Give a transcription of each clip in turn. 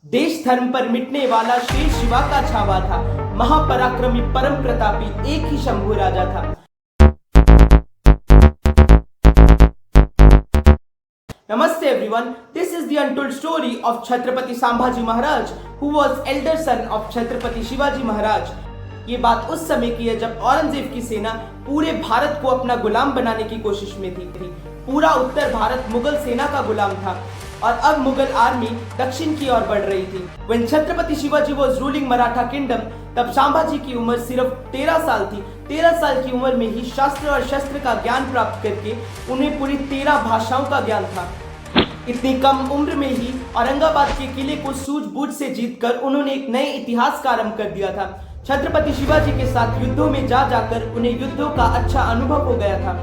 देश धर्म पर मिटने वाला शेर शिवा का छावा था। महापराक्रमी परम प्रतापी एक ही शंभू राजा था। Namaste everyone, this is the untold story of Chhatrapati Sambhaji Maharaj, who was elder son of Chhatrapati Shivaji Maharaj. ये बात उस समय की है जब औरंगजेब की सेना पूरे भारत को अपना गुलाम बनाने की कोशिश में थी। पूरा उत्तर भारत मुगल सेना का गुलाम था और अब मुगल आर्मी दक्षिण की ओर बढ़ रही थी। When Chhatrapati Shivaji was ruling Maratha kingdom, तब संभाजी की उम्र सिर्फ 13 साल थी। 13 साल की उम्र में ही शास्त्र और शस्त्र का ज्ञान प्राप्त करके उन्हें पूरी 13 भाषाओं का ज्ञान था। इतनी कम उम्र में ही औरंगाबाद के किले को सूझबूझ से जीतकर उन्होंने एक नए इतिहास का आरंभ कर दिया था। छत्रपति शिवाजी के साथ युद्धों में जाकर उन्हें युद्धों का अच्छा अनुभव हो गया था।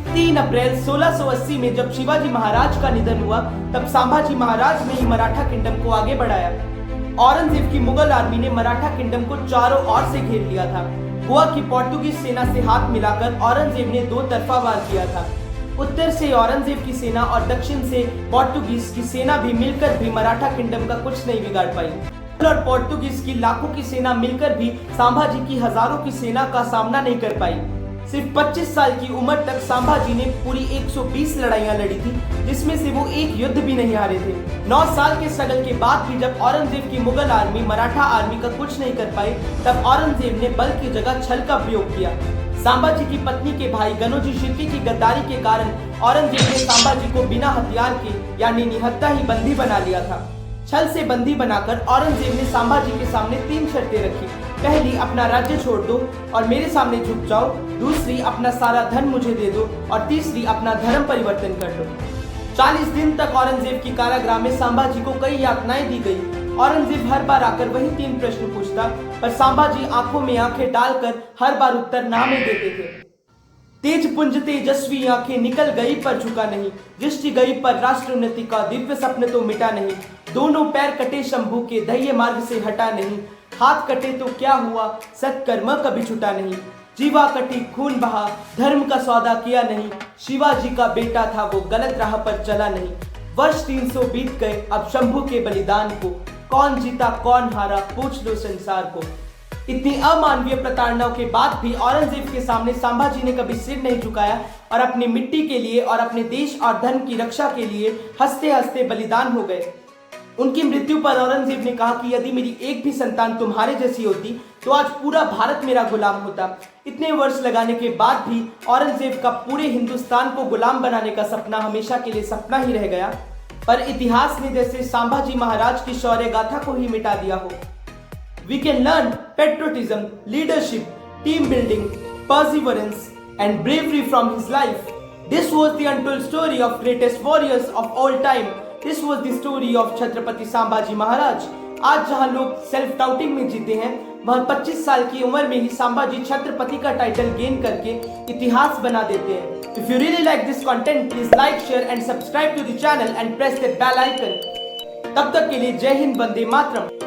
3 अप्रैल 1680 में जब शिवाजी महाराज का निधन हुआ, तब संभाजी महाराज ने ही मराठा किंगडम को आगे बढ़ाया। औरंगजेब की मुगल आर्मी ने मराठा किंगडम को चारों ओर से घेर लिया था। गोवा की पोर्तुगीज सेना से हाथ मिलाकर औरंगजेब ने 2 तरफा वार किया था। उत्तर से औरंगजेब की सेना और दक्षिण से पोर्तुगीज की सेना भी मिलकर भी मराठा किंगडम का कुछ नहीं बिगाड़ पाई। और पोर्तुगीज की लाखों की सेना मिलकर भी संभाजी की हजारों की सेना का सामना नहीं कर पाई। सिर्फ 25 साल की उम्र तक संभाजी ने पूरी 120 लड़ाइयां लड़ी थी, जिसमें से वो एक युद्ध भी नहीं हारे थे। 9 साल के स्ट्रगल के बाद भी जब औरंगजेब की मुगल आर्मी मराठा आर्मी का कुछ नहीं कर पाई, तब औरंगजेब ने बल की जगह छल का प्रयोग किया। संभाजी की पत्नी के भाई गनोजी शिर्के की गद्दारी के कारण औरंगजेब ने संभाजी को बिना हथियार के यानी निहत्था ही बंदी बना लिया था। छल से बंदी बनाकर औरंगजेब ने संभाजी के सामने 3 शर्तें रखी। पहली, अपना राज्य छोड़ दो और मेरे सामने झुक जाओ। दूसरी, अपना सारा धन मुझे दे दो और तीसरी, अपना धर्म परिवर्तन कर लो। 40 दिन तक औरंगजेब की कारागृह में संभाजी को कई यातनाएं दी गई। औरंगजेब हर बार आकर वही 3 प्रश्न पूछता, पर संभाजी आंखों में आंखें डालकर हर बार उत्तर ना में देते थे। तेज पुंज तेजस्वी आंखें निकल गई पर झुका नहीं, दृष्टि गई पर राष्ट्र उन्नति का दिव्य स्वप्न तो मिटा नहीं। दोनों पैर कटे शंभू के ध्येय मार्ग से हटा नहीं। हाथ कटे तो क्या हुआ, सत्कर्म कभी छूटा नहीं। जीवा कटी खून बहा, धर्म का सौदा किया नहीं। शिवाजी का बेटा था वो, गलत राह पर चला नहीं। वर्ष 300 बीत गए अब शंभू के बलिदान को, कौन जीता कौन हारा पूछ लो संसार को। इतनी अमानवीय प्रताड़नाओं के बाद भी औरंगजेब के सामने संभाजी ने कभी सिर नहीं झुकाया और अपनी मिट्टी के लिए और अपने देश और धर्म की रक्षा के लिए हंसते हंसते बलिदान हो गए। उनकी मृत्यु पर औरंगजेब ने कहा कि यदि मेरी एक भी संतान तुम्हारे जैसी होती तो आज पूरा भारत मेरा गुलाम होता। इतने वर्ष लगाने के बाद भी औरंगजेब का पूरे हिंदुस्तान को गुलाम बनाने का सपना हमेशा के लिए सपना ही रह गया। पर इतिहास ने जैसे संभाजी महाराज की शौर्य गाथा को ही मिटा दिया हो। We can learn patriotism, leadership, team building, perseverance and bravery from his life. This was the untold story of greatest warriors of all time. This was the story of Chhatrapati Sambhaji Maharaj. आज जहां लोग self doubting में जीते हैं, वह 25 साल की उम्र में ही संभाजी छत्रपति का टाइटल गेन करके इतिहास बना देते हैं। If you really like this content, please like, share and subscribe to the channel and press the bell icon. तब तक के लिए जय हिंद, वंदे मातरम।